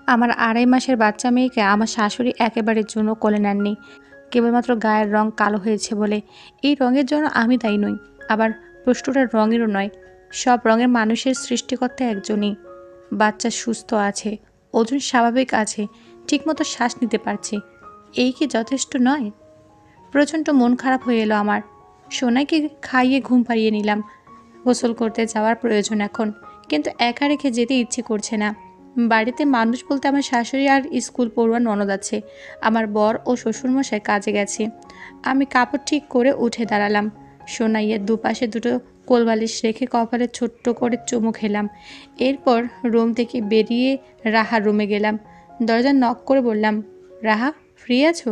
আমার ২.৫ মাসের বাচ্চা মেয়েকে আমার শাশুড়ি একেবারের জন্য কোলে নেননি, কেবলমাত্র গায়ের রং কালো হয়েছে বলে। এই রঙের জন্য আমি দায়ী নই, আবার প্রশ্নটা রঙেরও নয়। সব রঙের মানুষের সৃষ্টিকর্তা একজনই। বাচ্চা সুস্থ আছে, ওজন স্বাভাবিক আছে, ঠিকমতো শ্বাস নিতে পারছে, এই কি যথেষ্ট নয়? প্রচণ্ড মন খারাপ হয়ে এলো আমার। সোনাইকে খাইয়ে ঘুম পাড়িয়ে নিলাম। গোসল করতে যাওয়ার প্রয়োজন এখন, কিন্তু একা রেখে যেতে ইচ্ছে করছে না। বাড়িতে মানুষ বলতে আমার শাশুড়ি আর স্কুল পড়ুয়া ননদ আছে। আমার বর ও শ্বশুরমশাই কাজে গেছে। আমি কাপড় ঠিক করে উঠে দাঁড়ালাম। সোনাইয়ের দুপাশে দুটো কোলবালিশ রেখে কপালে ছোট্ট করে চুমু খেলাম। এরপর রুম থেকে বেরিয়ে রাহার রুমে গেলাম। দরজা নক করে বললাম, রাহা ফ্রি আছো?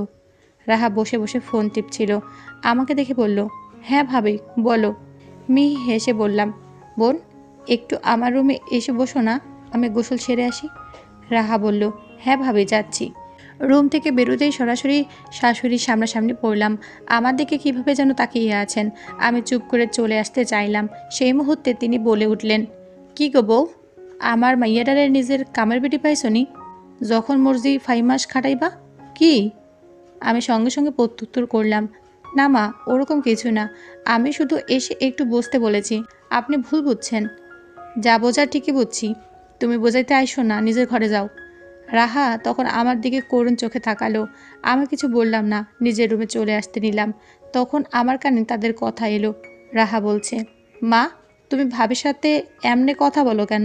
রাহা বসে বসে ফোন টিপছিল। আমাকে দেখে বলল, হ্যাঁ ভাবি বলো। মিহি হেসে বললাম, বোন একটু আমার রুমে এসে বসো না, আমি গোসল সেরে আসি। রাহা বলল, হ্যাঁ ভাবি যাচ্ছি। রুম থেকে বেরোতেই সরাসরি শাশুড়ির সামনাসামনি পড়লাম। আমার দিকে কীভাবে যেন তাকিয়ে আছেন। আমি চুপ করে চলে আসতে চাইলাম। সেই মুহূর্তে তিনি বলে উঠলেন, কি গো বউ, আমার মাইয়াডারের নিজের কামের বেটি পাইছনি? যখন মর্জি 5 মাস খাটাইবা কি? আমি সঙ্গে সঙ্গে প্রত্যুত্তর করলাম, না মা, ওরকম কিছু না, আমি শুধু এসে একটু বসতে বলেছি। আপনি ভুল বুঝছেন। যা বোঝার ঠিকই বুঝছি, তুমি বোঝাইতে আইসো না, নিজের ঘরে যাও। রাহা তখন আমার দিকে করুণ চোখে তাকালো। আমি কিছু বললাম না, নিজের রুমে চলে আসতে নিলাম। তখন আমার কানে তাদের কথা এলো। রাহা বলছে, মা তুমি ভাবির সাথে এমনে কথা বলো কেন?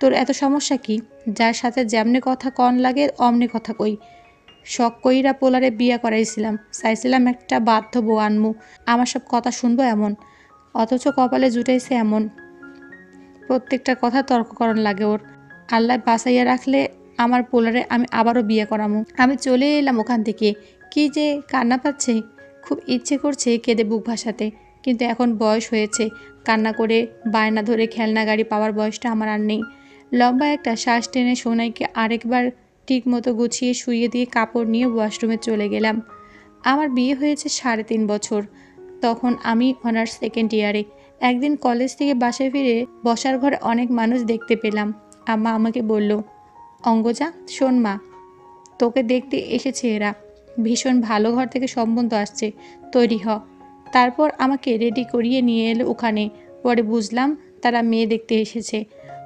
তোর এত সমস্যা কি? যার সাথে যেমনে কথা কন লাগে অমনি কথা কই। শখ কইরা পোলারে বিয়া করাইছিলাম, চাইছিলাম একটা বাধ্য বউ আনমু, আমার সব কথা শুনবো এমন, অথচ কপালে জুটাইছে এমন। প্রত্যেকটা কথা তর্ককরণ লাগে ওর। আল্লাহ বাঁচাইয়া রাখলে আমার পোলারে আমি আবারও বিয়ে করামু। আমি চলে এলাম ওখান থেকে। কি যে কান্না পাচ্ছে, খুব ইচ্ছে করছে কেঁদে বুক ভাসাতে, কিন্তু এখন বয়স হয়েছে। কান্না করে বায়না ধরে খেলনা গাড়ি পাওয়ার বয়সটা আমার আর নেই। লম্বা একটা শ্বাস টেনে সোনাইকে আরেকবার ঠিক মতো গুছিয়ে শুইয়ে দিয়ে কাপড় নিয়ে ওয়াশরুমে চলে গেলাম। আমার বিয়ে হয়েছে 3.5 বছর। তখন আমি অনার্স সেকেন্ড ইয়ারে। একদিন কলেজ থেকে বাসায় ফিরে বসার ঘরে অনেক মানুষ দেখতে পেলাম। আম্মা আমাকে বলল, অঙ্গজা শোন মা, তোকে দেখতে এসেছে এরা, ভীষণ ভালো ঘর থেকে সম্বন্ধ আসছে, তৈরি হ। তারপর আমাকে রেডি করিয়ে নিয়ে এলো ওখানে। পরে বুঝলাম তারা মেয়ে দেখতে এসেছে।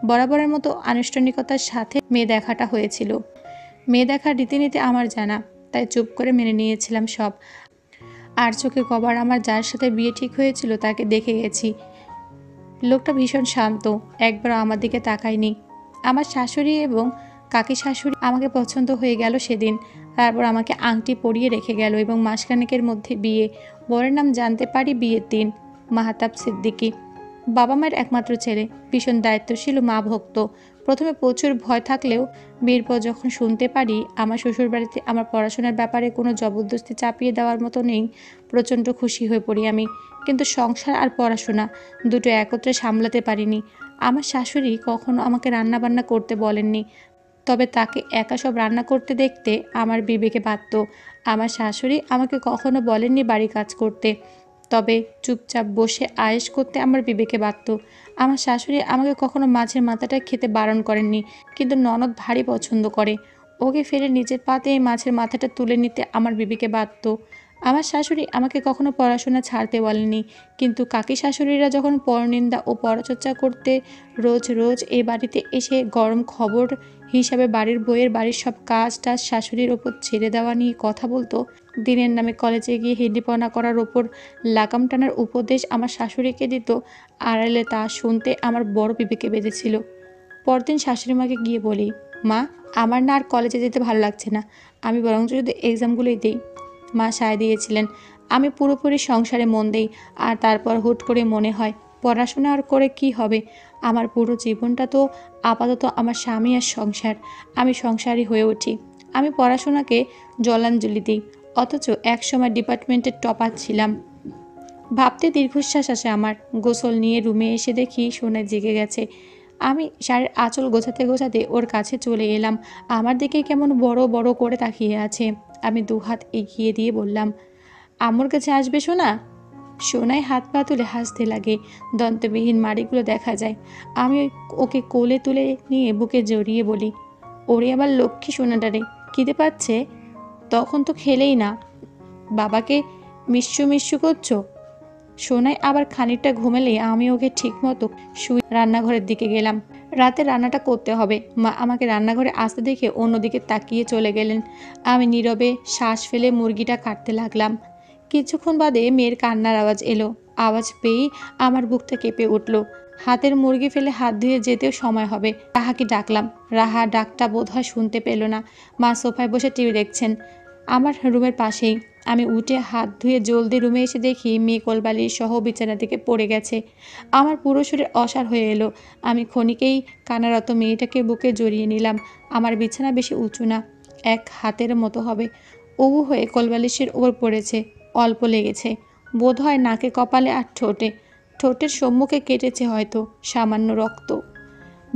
বরাবরের মতো আনুষ্ঠানিকতার সাথে মেয়ে দেখাটা হয়েছিল। মেয়ে দেখার রীতিনীতি আমার জানা, তাই চুপ করে মেনে নিয়েছিলাম সব। আর চোখে কবার আমার যার সাথে বিয়ে ঠিক হয়েছিল তাকে দেখে গেছি। লোকটা ভীষণ শান্ত, একবারও আমার দিকে তাকায়নি। আমার শাশুড়ি এবং কাকি শাশুড়ি আমাকে পছন্দ হয়ে গেল সেদিন। তারপর আমাকে আংটি পরিয়ে রেখে গেল এবং মাসখানেকের মধ্যে বিয়ে। বরের নাম জানতে পারি বিয়ের দিন, মাহাতাব সিদ্দিকী। বাবা মায়ের একমাত্র ছেলে, ভীষণ দায়িত্বশীল ও মা ভক্ত। প্রথমে প্রচুর ভয় থাকলেও বিয়ের পর যখন শুনতে পারি আমার শ্বশুরবাড়িতে আমার পড়াশোনার ব্যাপারে কোনো জবরদস্তি চাপিয়ে দেওয়ার মতো নেই, প্রচণ্ড খুশি হয়ে পড়ি আমি। কিন্তু সংসার আর পড়াশোনা দুটো একত্রে সামলাতে পারিনি। আমার শাশুড়ি কখনো আমাকে রান্নাবান্না করতে বলেননি, তবে তাকে একা সব রান্না করতে দেখতে আমার বিবেকে বাধত। আমার শাশুড়ি আমাকে কখনো বলেননি বাড়ি কাজ করতে, তবে চুপচাপ বসে আয়েশ করতে আমার বিবেকে বাধত। আমার শাশুড়ি আমাকে কখনো মাছের মাথাটা খেতে বারণ করেননি, কিন্তু ননদ ভারী পছন্দ করে, ওকে ফেলে নিজের পাতে এই মাছের মাথাটা তুলে নিতে আমার বিবেকে বাধত। আমার শাশুড়ি আমাকে কখনো পড়াশোনা ছাড়তে বলেননি, কিন্তু কাকি শাশুড়িরা যখন পরনিন্দা ও পরচর্চা করতে রোজ রোজ এ বাড়িতে এসে গরম খবর হিসাবে বাড়ির বইয়ের বাড়ির সব কাজ টাজ শাশুড়ির ওপর ছেড়ে দেওয়া নিয়ে কথা বলতো, দিনের নামে কলেজে গিয়ে হিন্দিপনা করার ওপর লাগাম টানার উপদেশ আমার শাশুড়িকে দিত, আড়ালে তা শুনতে আমার বড় বিবেকে বেঁধেছিল। পরদিন শাশুড়ি মাকে গিয়ে বলি, মা আমার না আর কলেজে যেতে ভালো লাগছে না, আমি বরঞ্চ যদি এক্সামগুলোই দিই। মা সায় দিয়েছিলেন আমি পুরোপুরি সংসারে মন দেই। আর তারপর হুট করে মনে হয় পড়াশোনা আর করে কি হবে, আমার পুরো জীবনটা তো আপাতত আমার স্বামী আর সংসার, আমি সংসারী হয়ে উঠি। আমি পড়াশোনাকে জলাঞ্জলি দিই, অথচ একসময় ডিপার্টমেন্টের টপার ছিলাম। ভাবতে দীর্ঘশ্বাস আসে আমার। গোসল নিয়ে রুমে এসে দেখি সোনা জেগে গেছে। আমি শাড়ির আঁচল গোছাতে গোছাতে ওর কাছে চলে এলাম। আমার দিকে কেমন বড় বড় করে তাকিয়ে আছে। আমি দুহাত এগিয়ে দিয়ে বললাম, আম্মুর কাছে আসবে সোনা? সোনায় হাত পা তুলে হাসতে লাগে, দন্তবিহীন মাড়িগুলো দেখা যায়। আমি ওকে কোলে তুলে নিয়ে বুকে জড়িয়ে বলি, ওরে আবার লক্ষ্মী সোনাটারে, খিদে পাচ্ছে? তখন তো খেলেই না, বাবাকে মিশু মিশু করছো। সোনাই আবার খানিকটা ঘুমালেই আমি ওকে ঠিকমতো শুয়ে রান্নাঘরের দিকে গেলাম। রাতে রান্নাটা করতে হবে। মা আমাকে রান্নাঘরে আসতে দেখে অন্যদিকে তাকিয়ে চলে গেলেন। আমি নীরবে শ্বাস ফেলে মুরগিটা কাটতে লাগলাম। কিছুক্ষণ বাদে মেয়ের কান্নার আওয়াজ এলো। আওয়াজ পেয়েই আমার বুকটা কেঁপে উঠল। হাতের মুরগি ফেলে হাত ধুয়ে যেতেও সময় হবে। রাহাকে ডাকলাম। রাহা ডাকটা বোধহয় শুনতে পেল না। মা সোফায় বসে টিভি দেখছেন আমার রুমের পাশেই। আমি উঠে হাত ধুয়ে জলদি রুমে এসে দেখি মেয়ে কোলবালিশ সহ বিছানা থেকে পড়ে গেছে। আমার পুরো শরীর অসাড় হয়ে এলো। আমি ক্ষণিকেই কান্নারত মেয়েটাকে বুকে জড়িয়ে নিলাম। আমার বিছানা বেশি উঁচু না, এক হাতের মতো হবে। উবু হয়ে কোলবালিশের ওপর পড়েছে। অল্প লেগেছে বোধহয় নাকে, কপালে আর ঠোঁটে। ঠোঁটের সম্মুখে কেটেছে হয়তো সামান্য রক্ত।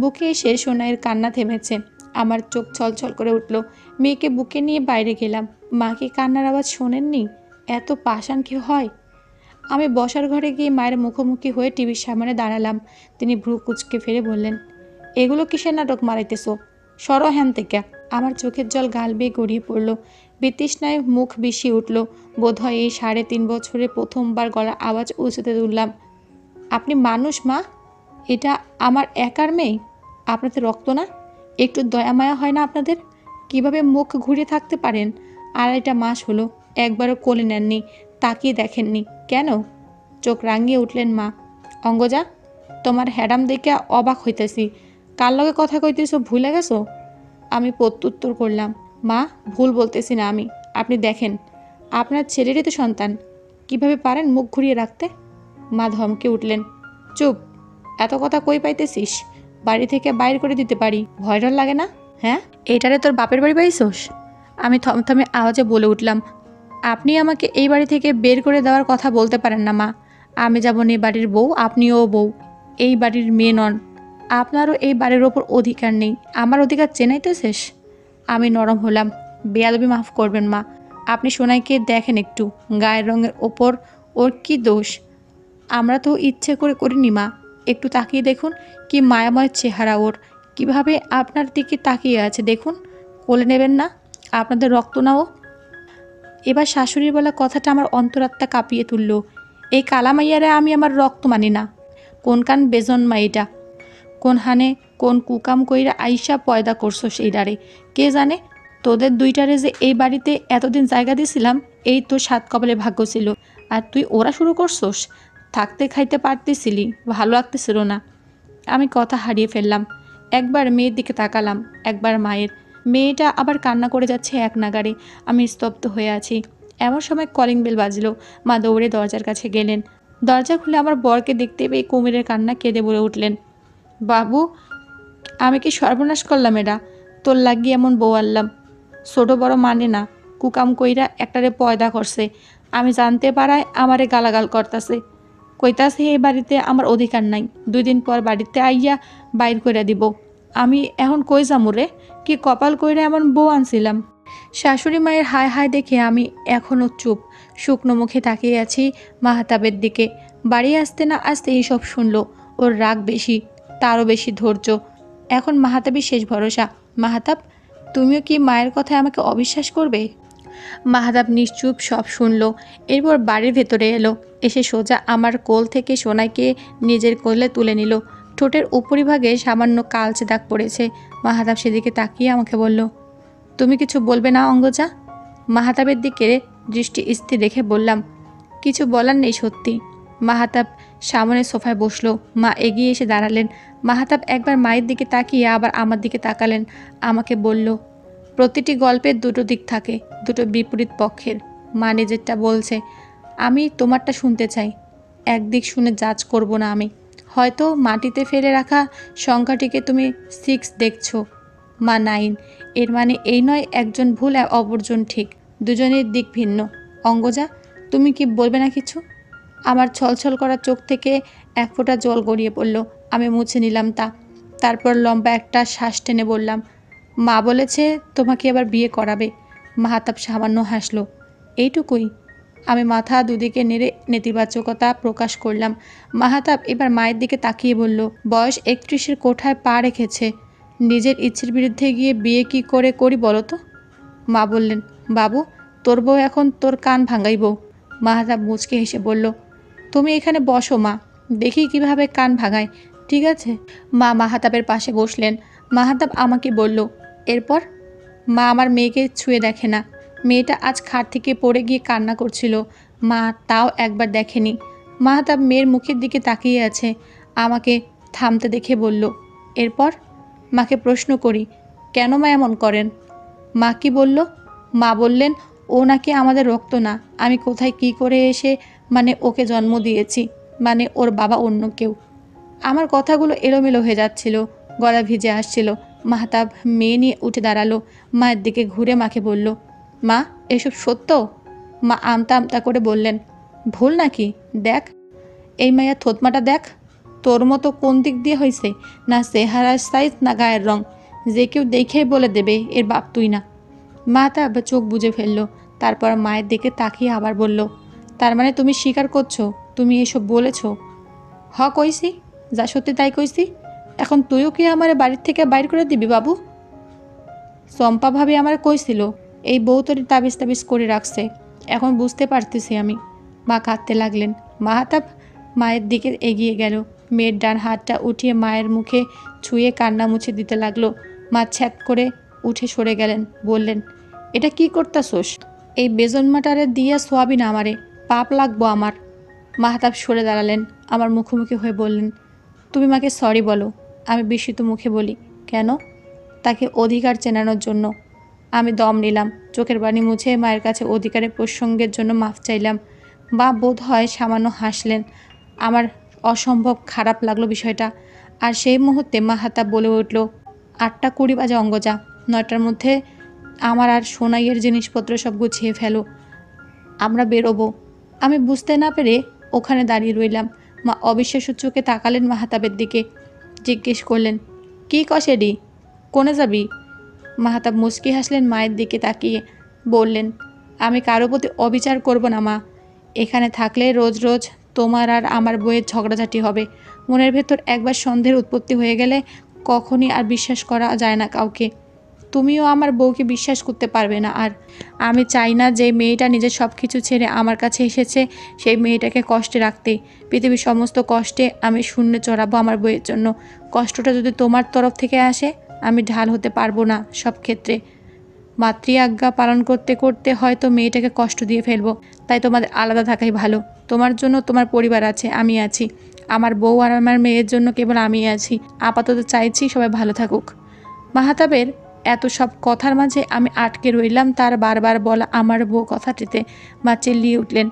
বুকে এসে সোনাইয়ের কান্না থেমেছে। আমার চোখ ছলছল করে উঠল। মেয়েকে বুকে নিয়ে বাইরে গেলাম। মা কি কান্নার আওয়াজ শোনেননি? এত পাষাণ কি হয়? আমি বসার ঘরে গিয়ে মায়ের মুখোমুখি হয়ে টিভির সামনে দাঁড়ালাম। তিনি ভ্রু কুঁচকে ফেলে বললেন, এগুলো কিসের নাটক মারাইতেছো? সরো হ্যান থেকে। আমার চোখের জল গাল বেয়ে গড়িয়ে পড়ল। বিতৃষ্ণায় মুখ বিষিয়ে উঠল। বোধহয় এই 3.5 বছরে প্রথমবার গলার আওয়াজ উঁচুতে তুললাম। আপনি মানুষ মা? এটা আমার একার মেয়ে। আপনাদের রক্ত না? একটু দয়া মায়া হয় না আপনাদের? কিভাবে মুখ ঘুরিয়ে থাকতে পারেন? 2.5 মাস হলো, একবারও কোলে নেননি, তাকিয়ে দেখেননি কেন? চোখ রাঙিয়ে উঠলেন মা। অঙ্গজা, তোমার হ্যাডাম দেখে অবাক হইতেছি। কার লগে কথা কইতেছো ভুলে গেছো? আমি প্রত্যুত্তর করলাম, মা ভুল বলতেছি না আমি। আপনি দেখেন, আপনার ছেলেরই তো সন্তান, কিভাবে পারেন মুখ ঘুরিয়ে রাখতে? মা ধমকে উঠলেন, চুপ, এত কথা কই পাইতেছিস? বাড়ি থেকে বাইর করে দিতে পারি, ভয় ডর লাগে না? হ্যাঁ, এটারে তোর বাপের বাড়ি পাইছোস? আমি থমথমে আওয়াজে বলে উঠলাম, আপনি আমাকে এই বাড়ি থেকে বের করে দেওয়ার কথা বলতে পারেন না মা। আমি যেমন এই বাড়ির বউ, আপনিও বউ, এই বাড়ির মেয়ে নন। আপনারও এই বাড়ির ওপর অধিকার নেই। আমার অধিকার চেনাইতেছিস? আমি নরম হলাম। বেয়াদবি মাফ করবেন মা। আপনি সোনাইকে দেখেন একটু, গায়ের রঙের ওপর ওর কি দোষ? আমরা তো ইচ্ছে করে করিনি মা। একটু তাকিয়ে দেখুন, কি মায়াময় চেহারা ওর, কিভাবে আপনার দিকে তাকিয়ে আছে দেখুন। কোলে নেবেন না? আপনাদের রক্ত না ও? এবার শাশুড়ির বলা কথাটা আমার অন্তরাত্মা কাঁপিয়ে তুলল। এই কালামাইয়ারে আমি আমার রক্ত মানি না। কোন কান বেজন মাইটা, কোন হানে কোন কুকাম কইরা আইসা পয়দা করছো সেইডারে কে জানে? তোদের দুইটারে যে এই বাড়িতে এতদিন জায়গা দিছিলাম, এই তোর 7 কপালে ভাগ্য ছিল। আর তুই ওরা শুরু করছোস? থাকতে খাইতে পারতেছিলি, ভালো লাগতেছিল না। আমি কথা হারিয়ে ফেললাম। একবার মেয়ের দিকে তাকালাম, একবার মায়ের। মেয়েটা আবার কান্না করে যাচ্ছে এক নাগাড়ে। আমি স্তব্ধ হয়ে আছি। এমন সময় কলিং বেল বাজলো। মা দৌড়ে দরজার কাছে গেলেন। দরজা খুলে আমার বরকে দেখতে পেয়ে কুমিরের কান্না কেঁদে বলে উঠলেন, বাবু, আমি কি সর্বনাশ করলাম? এরা তোর লাগিয়ে এমন বউ আনলাম, ছোট বড় মানে না, কুকাম কইরা একটারে পয়দা করছে। আমি জানতে পারায় আমারে গালাগাল করতাছে, কইতাছে এই বাড়িতে আমার অধিকার নাই। 2 দিন পর বাড়িতে আইয়া বাইর কইরা দিব। আমি এখন কই যামু রে? কি কপাল কইরা এমন বউ আনছিলাম? শাশুড়ি মায়ের হায় হায় দেখে আমি এখনও চুপ, শুকনো মুখে তাকিয়ে আছি মাহাতাবের দিকে। বাড়ি আসতে না আসতে এইসব শুনলো। ওর রাগ বেশি, তারও বেশি ধৈর্য। এখন মাহাতাবই শেষ ভরসা। মাহাতাব, তুমিও কি মায়ের কথায় আমাকে অবিশ্বাস করবে? মাহাতাব নিশ্চুপ সব শুনল। এরপর বাড়ির ভেতরে এলো। এসে সোজা আমার কোল থেকে সোনাইকে নিজের কোলে তুলে নিল। ঠোঁটের উপরিভাগে সামান্য কালচে দাগ পড়েছে। মাহাতাব সেদিকে তাকিয়ে আমাকে বলল, তুমি কিছু বলবে না অঙ্গজা? মাহাতাবের দিকে দৃষ্টি স্থির রেখে বললাম, কিছু বলার নেই সত্যি। মাহাতাব সামনে সোফায় বসলো। মা এগিয়ে এসে দাঁড়ালেন। মাহাতাব একবার মায়ের দিকে তাকিয়ে আবার আমার দিকে তাকালেন। আমাকে বলল, প্রতিটি গল্পের 2টো দিক থাকে, 2টো বিপরীত পক্ষের। মা নিজেরটা বলছে, আমি তোমারটা শুনতে চাই। একদিক শুনে জাজ করব না আমি। হয়তো মাটিতে ফেলে রাখা সংখ্যাটিকে তুমি 6 দেখছো, মা 9। এর মানে এই নয় একজন ভুল আর অপরজন ঠিক। দুজনের দিক ভিন্ন। অঙ্গজা, তুমি কি বলবে না কিছু? আমার ছলছল করা চোখ থেকে এক ফোঁটা জল গড়িয়ে পড়ল। আমি মুছে নিলাম তা। তারপর লম্বা একটা শ্বাস টেনে বললাম, মা বলেছে তোমাকে আবার বিয়ে করাবে। মাহাতাব সামান্য হাসলো। এইটুকুই? আমি মাথা দুদিকে নেড়ে নেতিবাচকতা প্রকাশ করলাম। মাহাতাব এবার মায়ের দিকে তাকিয়ে বলল, বয়স 31-এর কোঠায় পা রেখেছে, নিজের ইচ্ছের বিরুদ্ধে গিয়ে বিয়ে কি করে করি বলো তো? মা বললেন, বাবু তোর বউ এখন তোর কান ভাঙাইব। মাহাতাব মুচকে হেসে বলল, তুমি এখানে বসো মা, দেখি কিভাবে কান ভাঙায়, ঠিক আছে? মা মাহাতাবের পাশে বসলেন। মাহাতাব আমাকে বলল, এরপর? মা আমার মেয়েকে ছুঁয়ে দেখে না। মেয়েটা আজ খাট থেকে পড়ে গিয়ে কান্না করছিল, মা তাও একবার দেখেনি। মাহাতাব মেয়ের মুখের দিকে তাকিয়ে আছে, আমাকে থামতে দেখে বলল, এরপর? মাকে প্রশ্ন করি, কেন মা এমন করেন? মা কি বলল? মা বললেন, ও নাকি আমাদের রক্ত না, আমি কোথায় কি করে এসে ওকে জন্ম দিয়েছি, ওর বাবা অন্য কেউ। আমার কথাগুলো এলোমেলো হয়ে যাচ্ছিল, গলা ভিজে আসছিল। মাহতাব মেয়ে নিয়ে উঠে দাঁড়ালো, মায়ের দিকে ঘুরে মাকে বলল, মা এসব সত্য? মা আমতা আমতা করে বললেন, ভুল নাকি? দেখ এই মাইয়া থতমাটা দেখ, তোর মতো কোন দিক দিয়ে হয়েছে, না চেহারার সাইজ না গায়ের রং, যে কেউ দেখেই বলে দেবে এর বাপ তুই না। মাহতাব চোখ বুজে ফেলল, তারপর মায়ের দিকে তাকিয়ে আবার বলল, তার মানে তুমি স্বীকার করছো তুমি এসব বলেছো? হ কইছি, যা সত্যি তাই কইছি। এখন তুইও কি আমার বাড়ির থেকে বাইর করে দিবি বাবু? চম্পা ভাবি আমার কইছিল এই বউ তোর তাবিজ তাবিজ করে রাখছে, এখন বুঝতে পারতেছি আমি। মা কাঁদতে লাগলেন। মাহাতাব মায়ের দিকে এগিয়ে গেল, মেয়ের ডান হাতটা উঠিয়ে মায়ের মুখে ছুঁয়ে কান্না মুছে দিতে লাগলো। মা ছ্যাত করে উঠে সরে গেলেন, বললেন, এটা কি করতাছোস? এই বেজন্মাটারে দিয়া সোয়াবি না আমারে, পাপ লাগবো আমার। মাহাতাব সরে দাঁড়ালেন, আমার মুখোমুখি হয়ে বললেন, তুমি মাকে সরি বলো। আমি বিস্মিত মুখে বলি, কেন? তাকে অধিকার চেনানোর জন্য। আমি দম নিলাম, চোখের পানি মুছে মায়ের কাছে অধিকারের প্রসঙ্গের জন্য মাফ চাইলাম। মা বোধ হয় সামান্য হাসলেন। আমার অসম্ভব খারাপ লাগলো বিষয়টা। আর সেই মুহূর্তে মাহাতাব বলে উঠল, 8:20 বাজে অঙ্গজা, 9টার মধ্যে আমার আর সোনাইয়ের জিনিসপত্র সব গুছিয়ে ফেলো, আমরা বেরোবো। আমি বুঝতে না পেরে ওখানে দাঁড়িয়ে রইলাম। মা অবিশ্বাস্য চোখে তাকালেন মাহাতাবের দিকে, জিজ্ঞেস করলেন, কি কষেডি, কোনে যাবি? মাহাতাব মুচকি হাসলেন, মায়ের দিকে তাকিয়ে বললেন, আমি কারো প্রতি অবিচার করব না মা। এখানে থাকলে রোজ রোজ তোমার আর আমার বইয়ের ঝগড়াঝাটি হবে। মনের ভেতর একবার সন্দেহের উৎপত্তি হয়ে গেলে কখনই আর বিশ্বাস করা যায় না কাউকে। তুমিও আমার বউকে বিশ্বাস করতে পারবে না। আর আমি চাই না যে মেয়েটা নিজের সব কিছু ছেড়ে আমার কাছে এসেছে সেই মেয়েটাকে কষ্টে রাখতে। পৃথিবীর সমস্ত কষ্টে আমি শূন্যে চড়াবো আমার বউয়ের জন্য। কষ্টটা যদি তোমার তরফ থেকে আসে আমি ঢাল হতে পারবো না সব ক্ষেত্রে। মাতৃ আজ্ঞা পালন করতে করতে হয়তো মেয়েটাকে কষ্ট দিয়ে ফেলবো, তাই তোমাদের আলাদা থাকাই ভালো। তোমার জন্য তোমার পরিবার আছে, আমি আছি। আমার বউ আর আমার মেয়ের জন্য কেবল আমি আছি। আপাতত চাইছি সবাই ভালো থাকুক। মাহাতাবের এত সব কথার মাঝে আমি আটকে রইলাম তার বারবার বলা আমার বউ কথাটিতে। মা চিল্লিয়ে উঠলেন,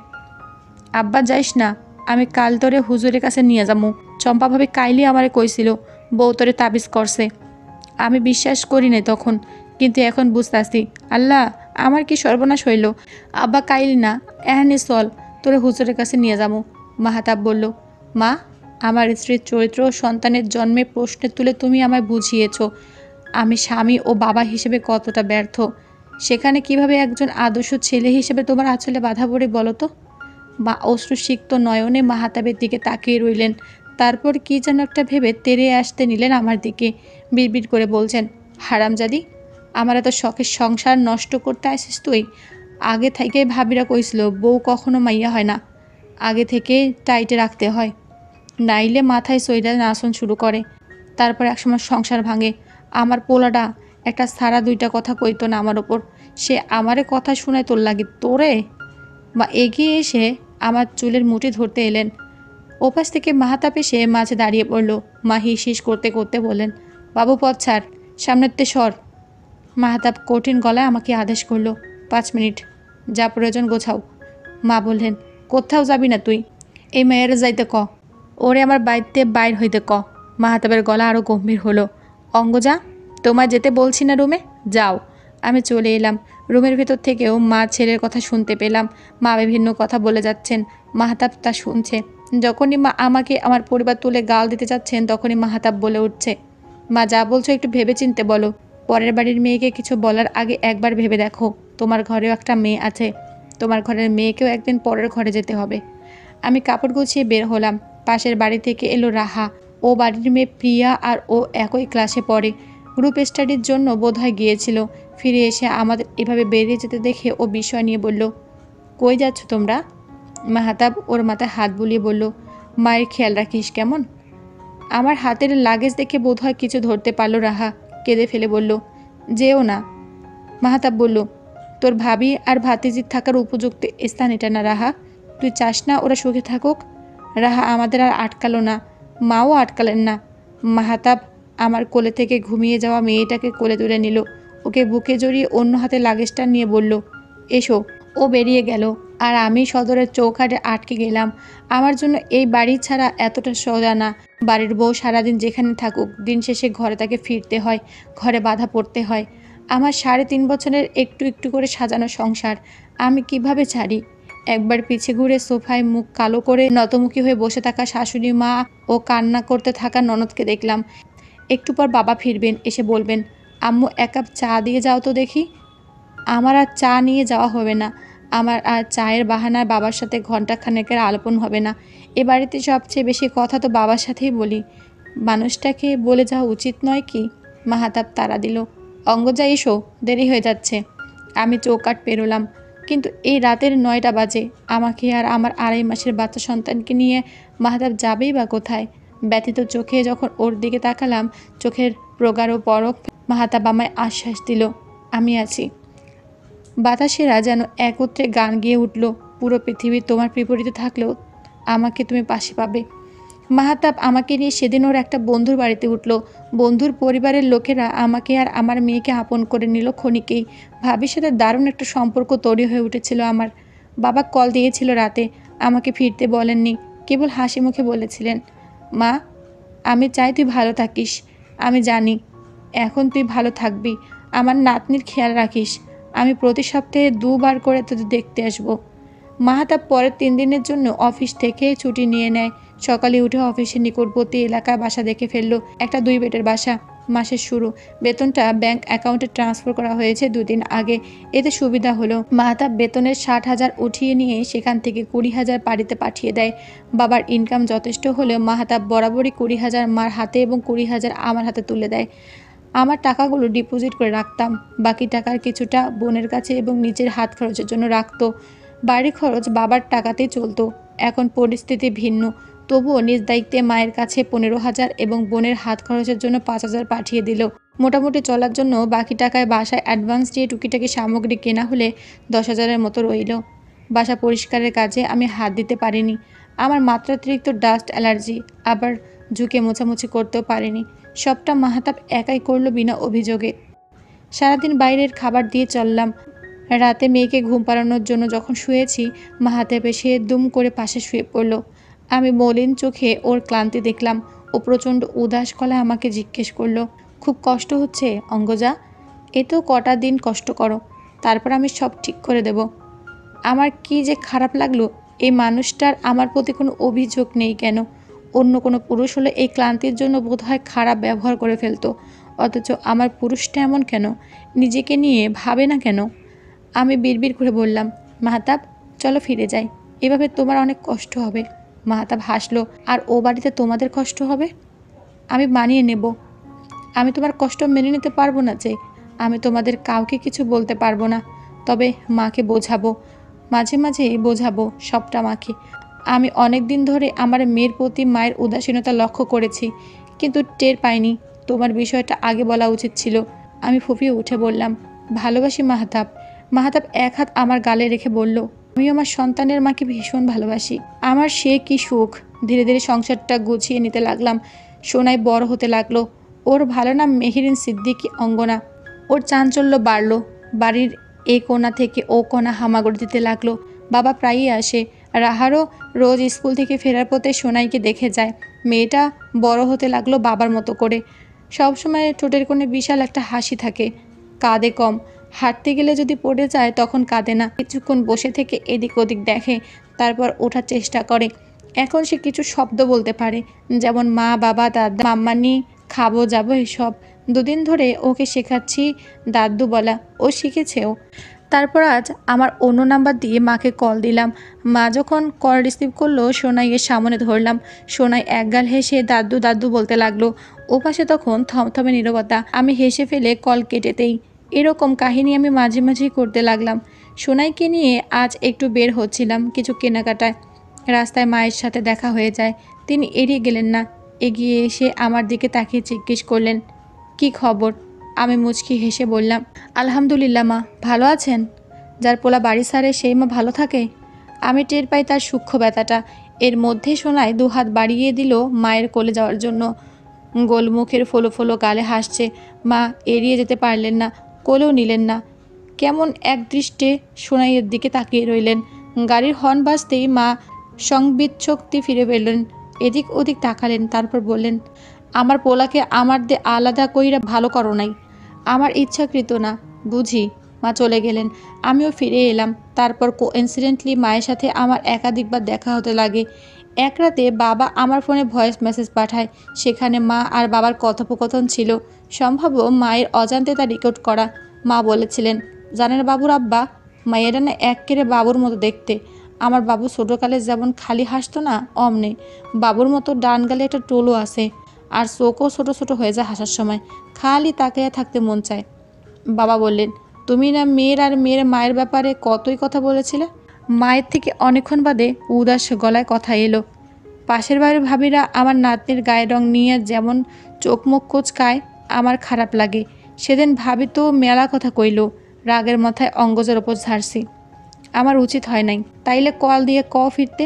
আব্বা যাইস না, আমি কাল তোরে হুজুরের কাছে নিয়ে যাবো। চম্পা ভাবি কাইলি আমারে কইছিল বউ তোরে তাবিজ করছে। আমি বিশ্বাস করি নাই তখন, কিন্তু এখন বুঝতাছি। আল্লাহ, আমার কি সর্বনাশ হইল। আব্বা কাইলি না, এহানি চল, তোরে হুজুরের কাছে নিয়ে যাবো। মাহাতাব বলল, মা আমার স্ত্রীর চরিত্র ও সন্তানের জন্মে প্রশ্নে তুলে তুমি আমায় বুঝিয়েছ আমি স্বামী ও বাবা হিসেবে কতটা ব্যর্থ। সেখানে কিভাবে একজন আদর্শ ছেলে হিসেবে তোমার আঁচলে বাধা পড়ে বলো তো? মা অশ্রুসিক্ত নয়নে মাহাতাবের দিকে তাকিয়ে রইলেন, তারপর কি যেন একটা ভেবে তেড়ে আসতে নিলেন আমার দিকে। বিড়বিড় করে বলছেন, হারামজাদি, আমার এত শখের সংসার নষ্ট করতে আসিস তুই? আগে থেকেই ভাবিরা কইছিল বউ কখনো মাইয়া হয় না, আগে থেকে টাইটে রাখতে হয়, নাইলে মাথায় সইডা নাচন শুরু করে, তারপর একসময় সংসার ভাঙে। আমার পোলাটা একটা সারা 2টা কথা কইতো না আমার ওপর, সে আমারে কথা শোনায় তোর লাগে তোরে। মা এগিয়ে এসে আমার চুলের মুঠি ধরতে এলেন। ওপাশ থেকে মাহাতাব এসে মাঝে দাঁড়িয়ে পড়ল। মা হিস হিস করতে করতে বললেন, বাবু পথ ছাড়, সামনেতে সর। মাহাতাব কঠিন গলায় আমাকে আদেশ করলো, 5 মিনিট, যা প্রয়োজন গোছাও। মা বললেন, কোথাও যাবি না তুই, এই মেয়ের যাইতে ক, ওরে আমার বাড়িতে বাইর হইতে ক। মাহাতাবের গলা আরও গম্ভীর হলো, অঙ্গজা, তোমায় যেতে বলছি না রুমে, যাও। আমি চলে এলাম। রুমের ভেতর থেকেও মা ছেলের কথা শুনতে পেলাম। মা বিভিন্ন কথা বলে যাচ্ছেন, মাহাতাব তা শুনছে। যখনই মা আমাকে আমার পরিবার তুলে গাল দিতে যাচ্ছেন তখনই মাহাতাব বলে উঠছে, মা যা বলছো একটু ভেবে চিনতে বলো। পরের বাড়ির মেয়েকে কিছু বলার আগে একবার ভেবে দেখো, তোমার ঘরেও একটা মেয়ে আছে, তোমার ঘরের মেয়েকেও একদিন পরের ঘরে যেতে হবে। আমি কাপড় গুছিয়ে বের হলাম। পাশের বাড়ি থেকে এলো রাহা, ও বাড়ির মেয়ে প্রিয়া, আর ও একই ক্লাসে পড়ে। গ্রুপ স্টাডির জন্য বোধহয় গিয়েছিল। ফিরে এসে আমাদের এভাবে বেরিয়ে যেতে দেখে ও বিস্ময় নিয়ে বলল, কই যাচ্ছ তোমরা? মাহতাব ওর মাথায় হাত বুলিয়ে বলল, মায়ের খেয়াল রাখিস কেমন? আমার হাতের লাগেজ দেখে বোধহয় কিছু ধরতে পারল রাহা। কেঁদে ফেলে বলল, যেও না। মাহতাব বলল, তোর ভাবি আর ভাতিজির থাকার উপযুক্ত স্থান এটা না রাহা? তুই চাস না ওরা সুখে থাকুক? রাহা আমাদের আর আটকালো না, মাও আটকালেন না। মাহতাব আমার কোলে থেকে ঘুমিয়ে যাওয়া মেয়েটাকে কোলে তুলে নিল, ওকে বুকে জড়িয়ে অন্য হাতে লাগেজটা নিয়ে বলল, এসো। ও বেরিয়ে গেল আর আমি সদরের চৌকাঠে আটকে গেলাম। আমার জন্য এই বাড়ি ছাড়া এতটা সোজা না। বাড়ির বউ সারাদিন যেখানে থাকুক, দিন শেষে ঘরে তাকে ফিরতে হয়, ঘরে বাধা পড়তে হয়। আমার 3.5 বছরের একটু একটু করে সাজানো সংসার আমি কিভাবে ছাড়ি? একবার পিছে ঘুরে সোফায় মুখ কালো করে নতমুখী হয়ে বসে থাকা শাশুড়ি মা ও কান্না করতে থাকা ননদকে দেখলাম। একটু পর বাবা ফিরবেন, এসে বলবেন, আম্মু 1 কাপ চা দিয়ে যাও তো দেখি। আমার আর চা নিয়ে যাওয়া হবে না। আমার আর চায়ের বাহানায় বাবার সাথে ঘণ্টাখানেকের আলাপন হবে না। এ বাড়িতে সবচেয়ে বেশি কথা তো বাবার সাথেই বলি। মানুষটাকে বলে যাওয়া উচিত নয় কি? মাহাতাব তাড়া দিল, অঙ্গজা এসো, দেরি হয়ে যাচ্ছে। আমি চৌকাঠ পেরোলাম, কিন্তু এই রাতের 9টা বাজে। আমাকে আর আমার 2.5 মাসের বাচ্চা সন্তানকে নিয়ে মাহাতাব যাবেই বা কোথায়? ব্যথিত চোখে যখন ওর দিকে তাকালাম, চোখের প্রগাঢ় পরক মাহাতাব আমায় আশ্বাস দিল, আমি আছি। বাতাসেরা যেন একত্রে গান গেয়ে উঠল, পুরো পৃথিবী তোমার বিপরীতে থাকলেও আমাকে তুমি পাশে পাবে। মাহাতাব আমাকে নিয়ে সেদিন ওর একটা বন্ধুর বাড়িতে উঠল। বন্ধুর পরিবারের লোকেরা আমাকে আর আমার মেয়েকে আপন করে নিল ক্ষণিকেই। ভাবির সাথে দারুণ একটা সম্পর্ক তৈরি হয়ে উঠেছিল আমার। বাবা কল দিয়েছিল রাতে, আমাকে ফিরতে বলেননি, কেবল হাসি মুখে বলেছিলেন, মা আমি চাই তুই ভালো থাকিস। আমি জানি এখন তুই ভালো থাকবি। আমার নাতনির খেয়াল রাখিস। আমি প্রতি সপ্তাহে 2 বার করে তোদের দেখতে আসবো। মাহাতাব পরের 3 দিনের জন্য অফিস থেকে ছুটি নিয়ে নেয়। সকালে উঠে অফিসের নিকটবর্তী এলাকায় বাসা দেখে ফেললো, একটা 2 বেডের বাসা। মাসের শুরু, বেতনটা ব্যাংক অ্যাকাউন্টে ট্রান্সফার করা হয়েছে 2 দিন আগে। এতে সুবিধা হলো, মাহাতাব বেতনের 60,000 উঠিয়ে নিয়ে সেখান থেকে 20,000 বাড়িতে পাঠিয়ে দেয়। বাবার ইনকাম যথেষ্ট হলেও মাহাতাব বরাবরই 20,000 মার হাতে এবং 20,000 আমার হাতে তুলে দেয়। আমার টাকাগুলো ডিপোজিট করে রাখতাম, বাকি টাকার কিছুটা বোনের কাছে এবং নিজের হাত খরচের জন্য রাখতো। বাড়ি খরচ বাবার টাকাতেই চলতো। এখন পরিস্থিতি ভিন্ন, তবুও নিজ দায়িত্বে মায়ের কাছে 15,000 এবং বোনের হাত খরচের জন্য 5,000 পাঠিয়ে দিল। মোটামুটি চলার জন্য বাকি টাকায় বাসায় অ্যাডভান্স দিয়ে টুকিটাকি সামগ্রী কেনা হলে 10,000-এর মতো রইল। বাসা পরিষ্কারের কাজে আমি হাত দিতে পারিনি। আমার মাত্রাতিরিক্ত ডাস্ট অ্যালার্জি, আবার ঝুঁকে মোছামুছি করতেও পারিনি। সবটা মাহাতাব একাই করলো বিনা অভিযোগে। সারাদিন বাইরের খাবার দিয়ে চললাম। রাতে মেয়েকে ঘুম পাড়ানোর জন্য যখন শুয়েছি, মাহাতাব এসে দুম করে পাশে শুয়ে পড়ল। আমি মলিন চোখে ওর ক্লান্তি দেখলাম। ও প্রচণ্ড উদাস গলায় আমাকে জিজ্ঞেস করলো, খুব কষ্ট হচ্ছে অঙ্গজা? এ তো কটা দিন কষ্ট করো, তারপর আমি সব ঠিক করে দেব। আমার কি যে খারাপ লাগলো। এই মানুষটার আমার প্রতি কোনো অভিযোগ নেই কেন? অন্য কোনো পুরুষ হলে এই ক্লান্তির জন্য বোধহয় খারাপ ব্যবহার করে ফেলতো, অথচ আমার পুরুষটা এমন কেন? নিজেকে নিয়ে ভাবে না কেন? আমি বিড়বিড় করে বললাম, মাহাতাব চলো ফিরে যাই, এভাবে তোমার অনেক কষ্ট হবে। মাহাতাব হাসলো, আর ও বাড়িতে তোমাদের কষ্ট হবে? আমি মানিয়ে নেব। আমি তোমার কষ্ট মেনে নিতে পারবো না যে, আমি তোমাদের কাউকে কিছু বলতে পারবো না, তবে মাকে বোঝাবো, মাঝে মাঝে বোঝাবো সবটা মাকে। আমি অনেক দিন ধরে আমার মেয়ের প্রতি মায়ের উদাসীনতা লক্ষ্য করেছি, কিন্তু টের পাইনি। তোমার বিষয়টা আগে বলা উচিত ছিল। আমি ফুঁপিয়ে উঠে বললাম, ভালোবাসি মাহাতাব। মাহাতাব 1 হাত আমার গালে রেখে বলল, আমি আমার সন্তানের মাকে ভীষণ ভালোবাসি। আমার সে কি সুখ। ধীরে ধীরে সংসারটা গুছিয়ে নিতে লাগলাম। সোনাই বড় হতে লাগলো। ওর ভালো নাম মেহেরিন সিদ্দিকী অঙ্গনা। ওর চাঞ্চল্য বাড়ল। বাড়ির এ কোণা থেকে ও কোণা হামাগুড়ি দিতে লাগলো। বাবা প্রায়ই আসে। রাহারও রোজ স্কুল থেকে ফেরার পথে সোনাইকে দেখে যায়। মেয়েটা বড় হতে লাগলো বাবার মতো করে। সবসময় ঠোঁটের কোণে বিশাল একটা হাসি থাকে। কাঁদে কম। হাঁটতে গেলে যদি পড়ে যায় তখন কাঁদে না, কিছুক্ষণ বসে থেকে এদিক ওদিক দেখে, তারপর ওঠার চেষ্টা করে। এখন সে কিছু শব্দ বলতে পারে, যেমন মা, বাবা, দাদা, মাম্মানি, খাবো, যাবো, এসব। 2 দিন ধরে ওকে শেখাচ্ছি দাদু বলা, ও শিখেছেও। তারপর আজ আমার অন্য নাম্বার দিয়ে মাকে কল দিলাম। মা যখন কল রিসিভ করলো, সোনাইয়ের সামনে ধরলাম। সোনাই একগাল হেসে দাদু দাদু বলতে লাগলো। ওপাশে তখন থমথমে নীরবতা। আমি হেসে ফেলে কল কেটে দেই। এরকম কাহিনী আমি মাঝে মাঝেই করতে লাগলাম। সোনাইকে নিয়ে আজ একটু বের হচ্ছিলাম কিছু কেনাকাটায়। রাস্তায় মায়ের সাথে দেখা হয়ে যায়। তিনি এড়িয়ে গেলেন না, এগিয়ে এসে আমার দিকে তাকিয়ে জিজ্ঞেস করলেন, কি খবর? আমি মুচকি হেসে বললাম, আলহামদুলিল্লাহ মা, ভালো আছেন? যার পোলা বাড়ি সারে সেই মা ভালো থাকে? আমি টের পাই তার সূক্ষ্ম ব্যথাটা। এর মধ্যে শোনায় দুহাত বাড়িয়ে দিল মায়ের কোলে যাওয়ার জন্য। গোলমুখের ফোলো ফোলো গালে হাসছে। মা এড়িয়ে যেতে পারলেন না, কোলেও নিলেন না। কেমন একদৃষ্টে সোনাইয়ের দিকে তাকিয়ে রইলেন। গাড়ির হর্ন বাজতেই মা সংবিৎশক্তি ফিরে পেলেন। এদিক ওদিক তাকালেন, তারপর বললেন, আমার পোলাকে আমার আলাদা কইরা ভালো করো নাই। আমার ইচ্ছাকৃত না বুঝি। মা চলে গেলেন, আমিও ফিরে এলাম। তারপর কোইন্সিডেন্টলি মায়ের সাথে আমার একাধিকবার দেখা হতে লাগে। এক রাতে বাবা আমার ফোনে ভয়েস মেসেজ পাঠায়। সেখানে মা আর বাবার কথোপকথন ছিল। সম্ভব মায়ের অজান্তে তা রেকর্ড করা। মা বলেছিলেন, জানেন বাবুর আব্বা, মায়েরা না এক্কেরে বাবুর মতো দেখতে। আমার বাবু ছোটোকালে যেমন খালি হাসতো না, অমনে বাবুর মতো ডান গালে একটা টোলও আছে, আর চোখও ছোটো ছোটো হয়ে যায় হাসার সময়। খালি তাকিয়ে থাকতে মন চায়। বাবা বললেন, তুমি না মেয়ের আর মেয়ের মায়ের ব্যাপারে কতই কথা বলেছিলে। মায়ের থেকে অনেকক্ষণ বাদে উদাস গলায় কথা এলো, পাশের বাড়ির ভাবিরা আমার নাতনির গায়ের রং নিয়ে যেমন চোখ মুখ কোচকায়, আমার খারাপ লাগে। সেদিন ভাবি তো মেলা কথা কইল, রাগের মাথায় অঙ্গজের ওপর ঝাড়ছি। আমার উচিত হয় নাই। তাইলে কল দিয়ে ফিরতে।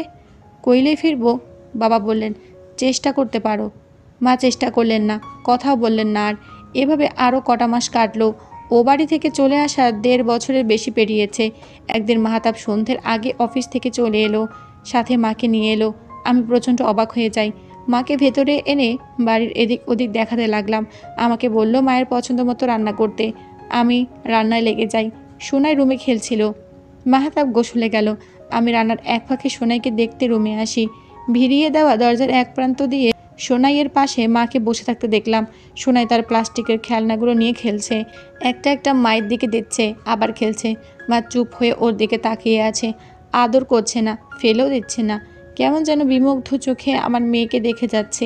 কইলেই ফিরবো। বাবা বললেন, চেষ্টা করতে পারো। মা চেষ্টা করলেন না, কথাও বললেন না। আর এভাবে আরও কটা মাস কাটলো। ও বাড়ি থেকে চলে আসা 1.5 বছরের বেশি পেরিয়েছে। একদিন মাহাতাব সন্ধ্যের আগে অফিস থেকে চলে এলো, সাথে মাকে নিয়ে এলো। আমি প্রচণ্ড অবাক হয়ে যাই। মাকে ভেতরে এনে বাড়ির এদিক ওদিক দেখাতে লাগলাম। আমাকে বলল মায়ের পছন্দ মতো রান্না করতে। আমি রান্নায় লেগে যাই। সোনাই রুমে খেলছিল। মাহাতাব গোসলে গেল। আমি রান্নার এক ফাঁকে সোনাইকে দেখতে রুমে আসি। ভিড়িয়ে দেওয়া দরজার এক প্রান্ত দিয়ে সোনাইয়ের পাশে মাকে বসে থাকতে দেখলাম। সোনাই তার প্লাস্টিকের খেলনাগুলো নিয়ে খেলছে। একটা একটা মায়ের দিকে দিচ্ছে, আবার খেলছে। মা চুপ হয়ে ওর দিকে তাকিয়ে আছে। আদর করছে না, ফেলেও দিচ্ছে না। কেমন যেন বিমুগ্ধ চোখে আমার মেয়েকে দেখে যাচ্ছে।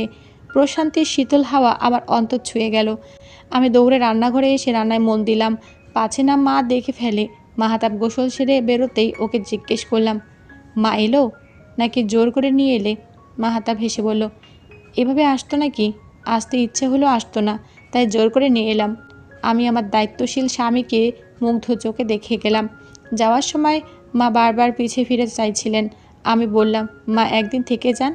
প্রশান্তির শীতল হাওয়া আমার অন্তর ছুঁয়ে গেল। আমি দৌড়ে রান্নাঘরে এসে রান্নায় মন দিলাম, পাছে না মা দেখে ফেলে। মাহাতাব গোসল সেরে বেরোতেই ওকে জিজ্ঞেস করলাম, মা এলো নাকি জোর করে নিয়ে এলে? মাহাতাব হেসে বলল, এভাবে আসতো নাকি? আসতে ইচ্ছে হলো, আসতো না, তাই জোর করে নিয়ে এলাম। আমি আমার দায়িত্বশীল স্বামীকে মুগ্ধ চোখে দেখে গেলাম। যাওয়ার সময় মা বারবার পিছিয়ে ফিরে চাইছিলেন। আমি বললাম, মা একদিন থেকে যান।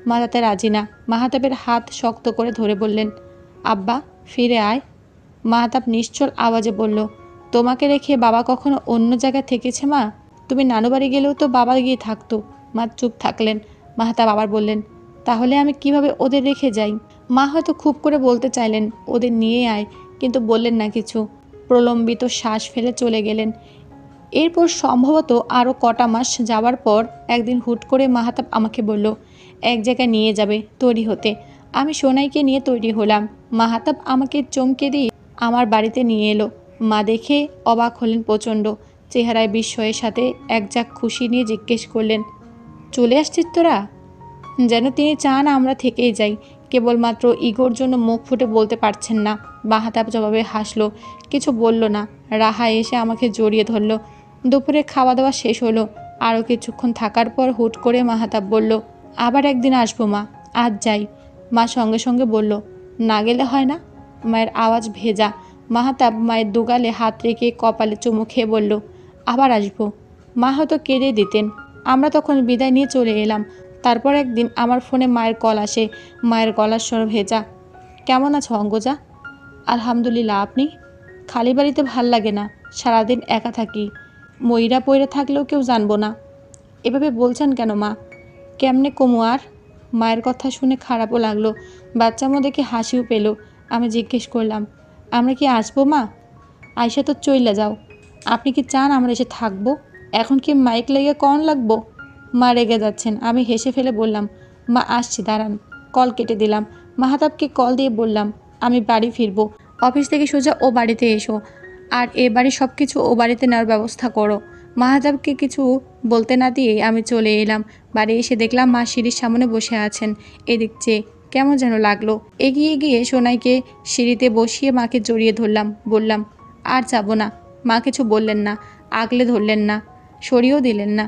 মা তাতে রাজি না। মাহাতাবের হাত শক্ত করে ধরে বললেন, আব্বা ফিরে আয়। মাহাতাব নিশ্চল আওয়াজে বলল, তোমাকে রেখে বাবা কখনো অন্য জায়গায় থেকেছে মা? তুমি নানু বাড়ি গেলেও তো বাবা গিয়ে থাকতো। মা চুপ থাকলেন। মাহাতাব আবার বললেন, তাহলে আমি কিভাবে ওদের রেখে যাই? মা হয়তো খুব করে বলতে চাইলেন, ওদের নিয়ে আয়, কিন্তু বললেন না কিছু। প্রলম্বিত শ্বাস ফেলে চলে গেলেন। এরপর সম্ভবত আরও কটা মাস যাওয়ার পর একদিন হুট করে মাহাতাব আমাকে বলল, এক জায়গায় নিয়ে যাবে, তৈরি হতে। আমি সোনাইকে নিয়ে তৈরি হলাম। মাহাতাব আমাকে চমকে দিয়ে আমার বাড়িতে নিয়ে এলো। মা দেখে অবাক হলেন প্রচণ্ড। চেহারায় বিস্ময়ের সাথে একঝাঁক খুশি নিয়ে জিজ্ঞেস করলেন, চলে আসছিস তোরা? যেন তিনি চান আমরা থেকেই যাই। কেবলমাত্র ইগোর জন্য মুখ ফুটে বলতে পারছেন না। মাহাতাব জবাবে হাসলো, কিছু বলল না। রাহা এসে আমাকে জড়িয়ে ধরল। দুপুরে খাওয়া দাওয়া শেষ হলো। আরও কিছুক্ষণ থাকার পর হুট করে মাহাতাব বলল, আবার একদিন আসবো মা, আজ যাই। মা সঙ্গে সঙ্গে বলল, না গেলে হয় না? মায়ের আওয়াজ ভেজা। মাহাতাব মায়ের দুগালে হাত রেখে কপালে চুমু খেয়ে বলল, আবার আসবো। মা হয়তো কেঁদে দিতেন। আমরা তখন বিদায় নিয়ে চলে এলাম। তারপর একদিন আমার ফোনে মায়ের কল আসে। মায়ের গলার স্বর ভেজা। কেমন আছো অঙ্গজা? আলহামদুলিল্লাহ, আপনি? খালি বাড়িতে ভাল লাগে না, সারাদিন একা থাকি। ময়রা পইরা থাকলেও কেউ জানবো না। এভাবে বলছেন কেন মা? কেমনে কমু আর? মায়ের কথা শুনে খারাপও লাগলো, বাচ্চামো দেখে হাসিও পেল। আমি জিজ্ঞেস করলাম, আমরা কি আসবো মা? আয়সা তো চইলা যাও। আপনি কি চান আমরা এসে থাকবো? এখন কি মাইক লেগে কন লাগবো? মা রেগে যাচ্ছেন। আমি হেসে ফেলে বললাম, মা আসছি, দাঁড়ান। কল কেটে দিলাম। মাহাতাবকে কল দিয়ে বললাম, আমি বাড়ি ফিরবো। অফিস থেকে সোজা ও বাড়িতে এসো, আর এ বাড়ির সব কিছু ও বাড়িতে নেওয়ার ব্যবস্থা করো। মাহাতাবকে কিছু বলতে না দিয়েই আমি চলে এলাম। বাড়ি এসে দেখলাম মা সিঁড়ির সামনে বসে আছেন। এদিক চেয়ে কেমন যেন লাগলো। এগিয়ে গিয়ে সোনাইকে সিঁড়িতে বসিয়ে মাকে জড়িয়ে ধরলাম। বললাম, আর যাব না। মা কিছু বললেন না, আগলে ধরলেন না, সরিয়েও দিলেন না।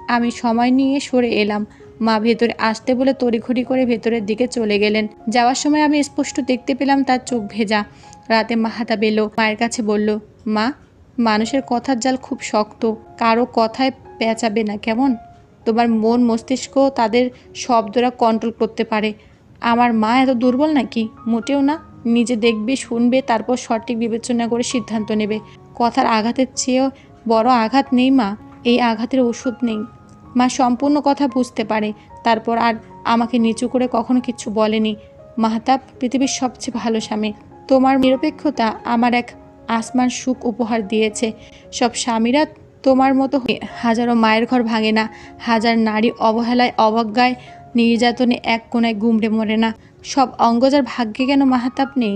আমি সময় নিয়ে সরে এলাম। মা ভেতরে আসতে বলে তড়িঘড়ি করে ভেতরের দিকে চলে গেলেন। যাওয়ার সময় আমি স্পষ্ট দেখতে পেলাম তার চোখ ভেজা। রাতে মাহাতাব এলো, মায়ের কাছে বলল, মা, মানুষের কথার জাল খুব শক্ত, কারো কথায় পেঁচাবে না কেমন? তোমার মন মস্তিষ্ক তাদের শব্দরা কন্ট্রোল করতে পারে। আমার মা এত দুর্বল নাকি? মোটেও না। নিজে দেখবে, শুনবে, তারপর সঠিক বিবেচনা করে সিদ্ধান্ত নেবে। কথার আঘাতের চেয়েও বড় আঘাত নেই মা, এই আঘাতের ওষুধ নেই। মা সম্পূর্ণ কথা বুঝতে পারে, তারপর আর আমাকে নিচু করে কখনো কিছু বলেনি। মাহতাব পৃথিবীর সবচেয়ে ভালো স্বামী। তোমার নিরপেক্ষতা আমার এক আসমান সুখ উপহার দিয়েছে। সব স্বামীরা তোমার মতো হাজারো মায়ের ঘর ভাঙে না, হাজার নারী অবহেলায়, অবজ্ঞায়, নির্যাতনে এক কোনায় গুমড়ে মরে না। সব অঙ্গজার ভাগ্যে কেন মাহতাব নেই?